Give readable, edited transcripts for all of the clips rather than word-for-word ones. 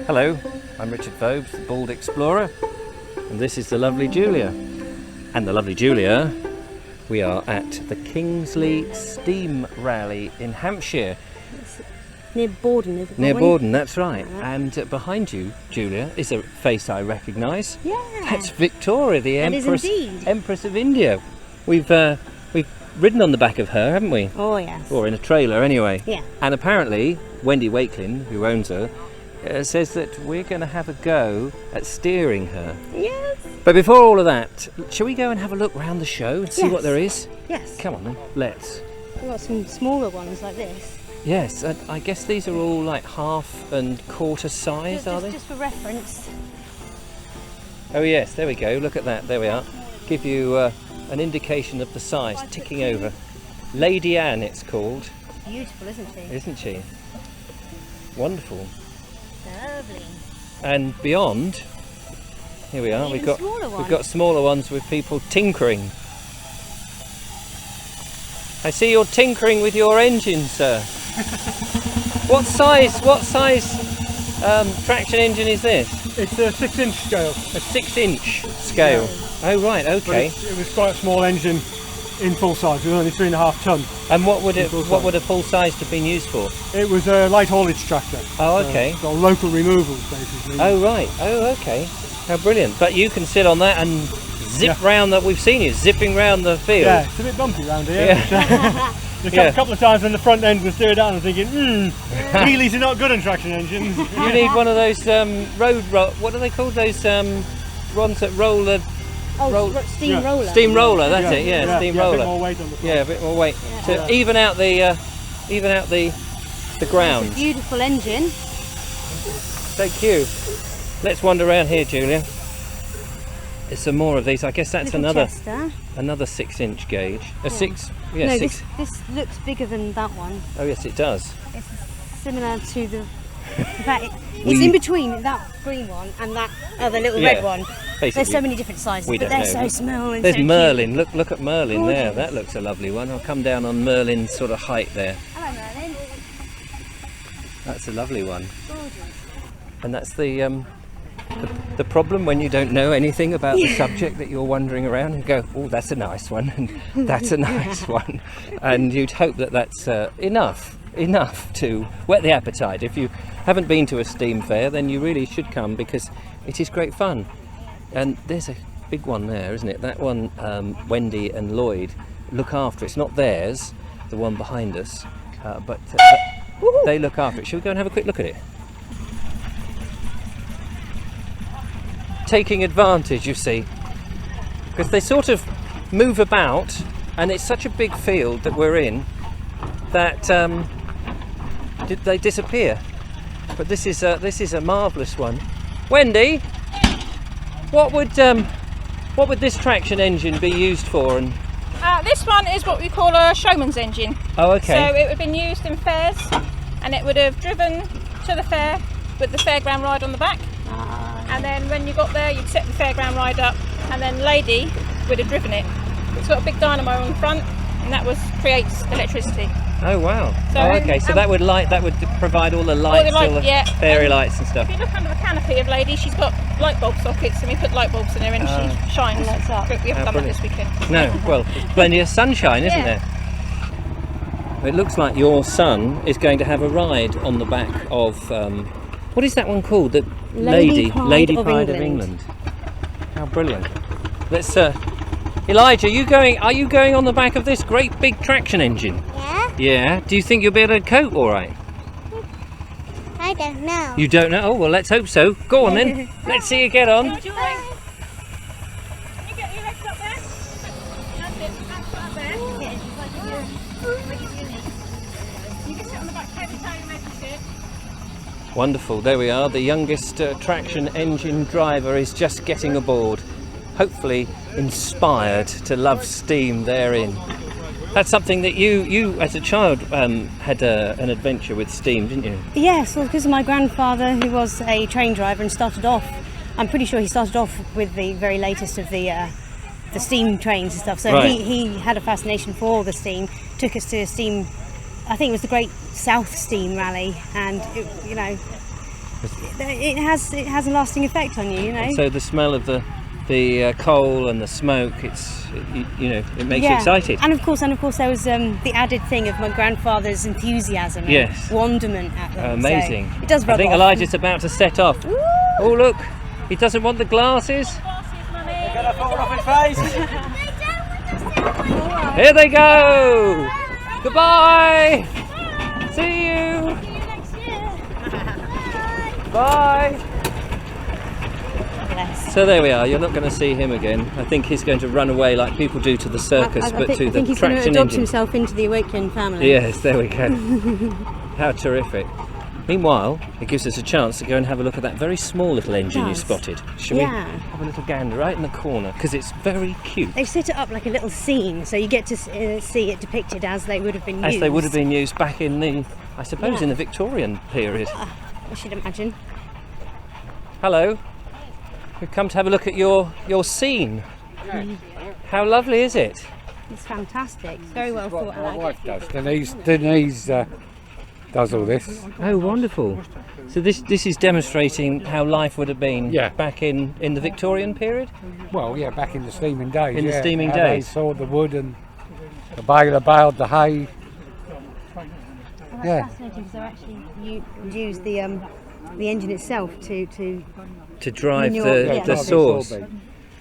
Hello, I'm Richard Vobes, the Bald Explorer, and this is the lovely Julia. And the lovely Julia, we are at the Kingsley Steam Rally in Hampshire. It's near Borden, isn't it? Near Borden, that's right. And behind you, Julia, is a face I recognise. Yeah. That's Victoria, the Empress of India. We've ridden on the back of her, haven't we? Oh, yes. Or in a trailer, anyway. Yeah. And apparently, Wendy Wakelin, who owns her, says that we're going to have a go at steering her. Yes. But before all of that, shall we go and have a look round the show and see what there is? Yes. Come on then, let's. We've got some smaller ones like this. Yes, I guess these are all like half and quarter size, are they? Just for reference. Oh yes, there we go, look at that, there we are. Give you an indication of the size, ticking over. Lady Anne it's called. Beautiful, isn't she? Isn't she? Wonderful. Lovely. And beyond, here we are, we've got smaller ones with people tinkering. I see you're tinkering with your engine, sir. What size traction engine is this? It's a 6-inch scale. A 6-inch scale. Yeah. Oh right, okay. It was quite a small engine in full size. It was only 3.5 ton. And what would a full size have been used for? It was a light haulage tractor. Oh, okay. So local removals, basically. Oh right. Oh, okay. How brilliant! But you can sit on that and zip round. That we've seen you zipping round the field. Yeah, it's a bit bumpy round here. Yeah. A couple of times when the front end was steered down, I was thinking, wheelies are not good on traction engines. You need one of those what are they called? Those ones that roll the. Steam roller. Steam roller, that's it. Yeah, steam roller. A bit more weight on the front. Yeah, a bit more weight to even out the ground. It's a beautiful engine. Thank you. Let's wander around here, Julia. There's some more of these. I guess that's another 6-inch gauge. Six. This looks bigger than that one. Oh yes, it does. It's similar to the. In fact, it's in between that green one and that other little red one. Basically, there's so many different sizes, but they're so small and there's so Merlin. cute. Look at Merlin Gorgeous. there. That looks a lovely one. I'll come down on Merlin's sort of height there. Hello, Merlin. That's a lovely one. Gorgeous. And that's the problem when you don't know anything about the subject that you're wandering around and go, oh, that's a nice one, and that's a nice one, and you'd hope that that's enough to whet the appetite. If you haven't been to a steam fair, then you really should come because it is great fun. And there's a big one there, isn't it? That one, Wendy and Lloyd look after. It's not theirs, the one behind us, but they look after it. Shall we go and have a quick look at it? Taking advantage, you see, because they sort of move about, and it's such a big field that we're in that they disappear. But this is a marvellous one. Wendy, what would this traction engine be used for? And this one is what we call a showman's engine. oh, okay. So it would have been used in fairs, and it would have driven to the fair with the fairground ride on the back. And then when you got there, you'd set the fairground ride up, and then Lady would have driven it. It's got a big dynamo on the front, and that creates electricity. Oh wow! So okay, so that would provide all the lights, all the fairy lights and stuff. If you look under the canopy of Lady, she's got light bulb sockets, and we put light bulbs in her, and she shines. Lights up. But we haven't done that this weekend. No, well, plenty of sunshine, isn't there? It looks like your son is going to have a ride on the back of what is that one called? The Lady Pride of England. How brilliant! Let's. Elijah, are you going on the back of this great big traction engine? Yeah? Yeah. Do you think you'll be able to cope all right? I don't know. You don't know? Oh, well, let's hope so. Go on then. Let's see you get on. Can you get your legs up there? That's it. That's up there. You can sit on the back. Take the tail and sit. Wonderful. There we are. The youngest traction engine driver is just getting aboard. Hopefully inspired to love steam therein. That's something that you as a child had an adventure with steam, didn't you? Yes, well, because of my grandfather, who was a train driver and started off, I'm pretty sure he started off with the very latest of the steam trains and stuff. So he had a fascination for all the steam, took us to a steam, I think it was the Great South Steam Rally, and it has a lasting effect on you, you know. So the smell of the coal and the smoke, it makes you excited. And of course there was the added thing of my grandfather's enthusiasm and wonderment at them. Amazing. So it does rub I think off. Elijah's about to set off. Woo! Oh look, he doesn't want the glasses. They're gonna fall off his face. Here they go. Goodbye. See you. Bye. So there we are. You're not going to see him again. I think he's going to run away like people do to the circus, I but think, to I the think he's going to traction adopt engine. himself into the Wakelin family. Yes, there we go. How terrific. Meanwhile, it gives us a chance to go and have a look at that very small little engine you spotted. Shall we have a little gander right in the corner? Because it's very cute. They set it up like a little scene, so you get to see it depicted as they would have been used. As they would have been used back in the, I suppose, in the Victorian period. I should imagine. Hello. We've come to have a look at your scene. How lovely is it? It's fantastic. It's very well thought My out. wife does. Denise does all this. Oh, wonderful. So this is demonstrating how life would have been Yeah. back in the Victorian period? Well, yeah, back in the steaming days. In the steaming how days. They sawed the wood and the baler baled the hay. That's Yeah. fascinating because they actually used the engine itself to drive Manure, the yeah. saws.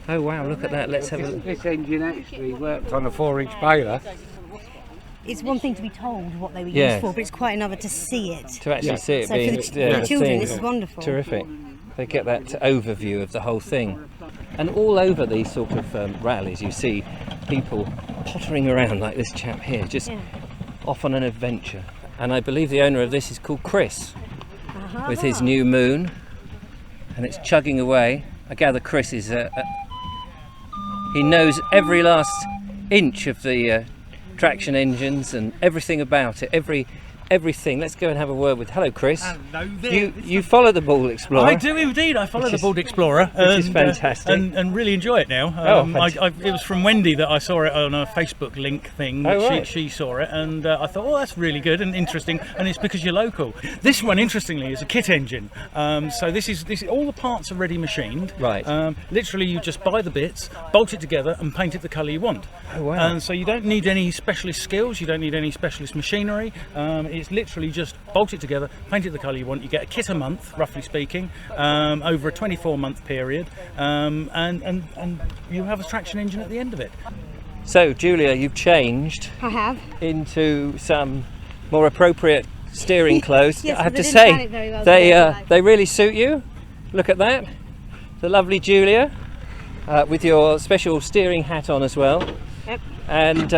Oh wow, look at that. Let's have a look. This engine actually worked on a 4-inch baler. It's one thing to be told what they were Yes. used for, but it's quite another to see it. To actually see it So being for the the children, thing. this is wonderful. Terrific. They get that overview of the whole thing. And all over these sort of rallies you see people pottering around like this chap here, just off on an adventure. And I believe the owner of this is called Chris, with his new moon, and it's chugging away. I gather Chris is he knows every last inch of the traction engines and everything about it, everything. Let's go and have a word with. Hello, Chris. Hello there. You follow the Ball Explorer. I do indeed. I follow the Bald Explorer, which is fantastic. and really enjoy it now. It was from Wendy that I saw it on a Facebook link thing. Oh, right. She saw it, and I thought, oh, that's really good and interesting. And it's because you're local. This one, interestingly, is a kit engine. So this is all the parts are ready machined. Right. Literally, you just buy the bits, bolt it together, and paint it the colour you want. Oh, wow. And so you don't need any specialist skills. You don't need any specialist machinery. It's literally just bolt it together, paint it the colour you want. You get a kit a month, roughly speaking, over a 24-month period, and you have a traction engine at the end of it. So, Julia, you've changed I have. into some more appropriate steering clothes. Yes, I have but to they didn't plan say, it very well today. they really suit you. Look at that, the lovely Julia, with your special steering hat on as well. Yep. And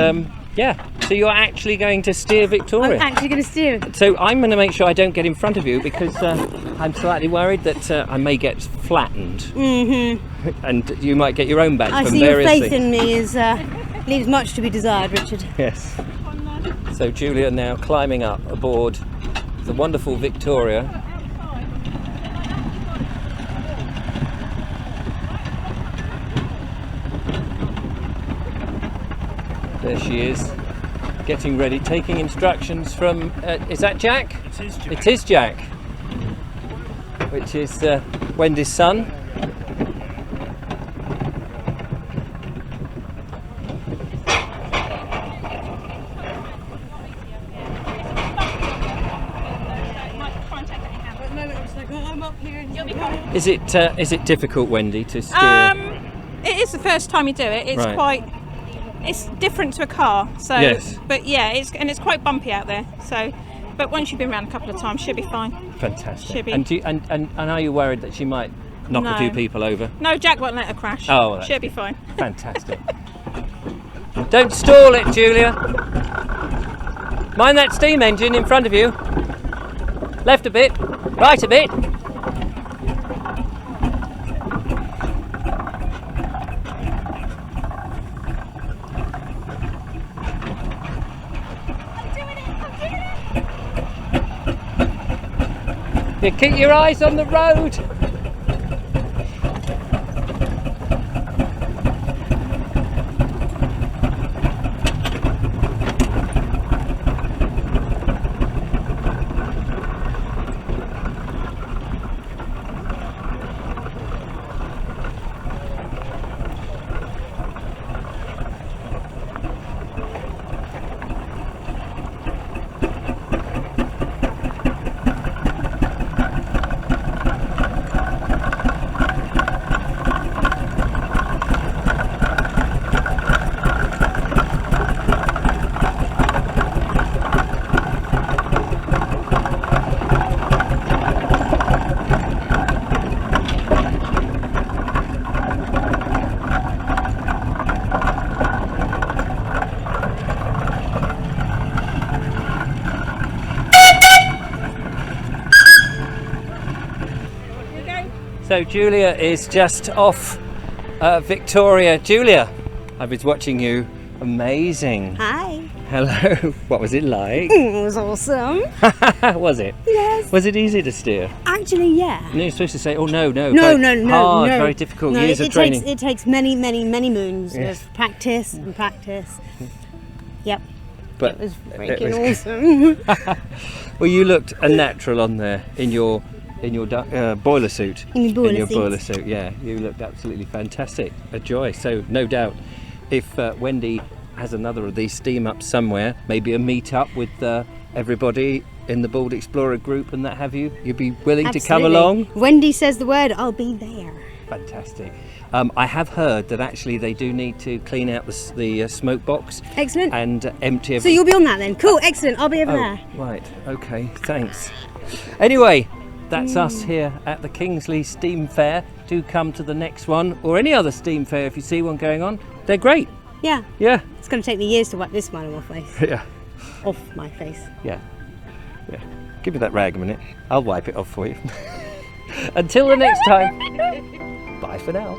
so you're actually going to steer Victoria. I'm actually going to steer. So I'm going to make sure I don't get in front of you because I'm slightly worried that I may get flattened. Mm-hmm. And you might get your own back I from see your various faith things. in me leaves much to be desired, Richard. Yes. So Julia now climbing up aboard the wonderful Victoria. There she is, getting ready, taking instructions from, is that Jack? It is Jack. It is Jack, which is Wendy's son. Is it difficult, Wendy, to steer? It is the first time you do it. It's Right. it's different to a car. So, Yes. but yeah, it's quite bumpy out there. So, but once you've been around a couple of times, she'll be fine. Fantastic. Should be. And are you worried that she might knock a No. few people over? No, Jack won't let her crash. Oh, that's she'll be fine. Fantastic. Don't stall it, Julia. Mind that steam engine in front of you. Left a bit, right a bit. You keep your eyes on the road. So Julia is just off Victoria. Julia, I was watching you. Amazing. Hi. Hello. What was it like? It was awesome. Was it? Yes. Was it easy to steer? Actually, yeah. No, you're supposed to say, oh no, No, hard, no. very difficult, No, years of training. it takes many moons Yes. of practice and practice. Yep. But It was it freaking awesome. Well, you looked a natural on there in your boiler suit. In the boiler In your suit. boiler suit, yeah. You looked absolutely fantastic. A joy. So no doubt, if Wendy has another of these steam ups somewhere, maybe a meet up with everybody in the Bald Explorer group and that have you, you'd be willing to come Absolutely. along? Wendy says the word, I'll be there. Fantastic. I have heard that actually they do need to clean out the smoke box Excellent. and empty So everything. you'll be on that then. Cool, excellent. I'll be over Oh, there. right. Okay. Thanks. Anyway, that's us here at the Kingsley Steam Fair. Do come to the next one or any other steam fair if you see one going on. They're great. Yeah. Yeah. It's going to take me years to wipe this smile off my face. Yeah. Off my face. Yeah. Yeah. Give me that rag a minute. I'll wipe it off for you. Until the next time. Bye for now.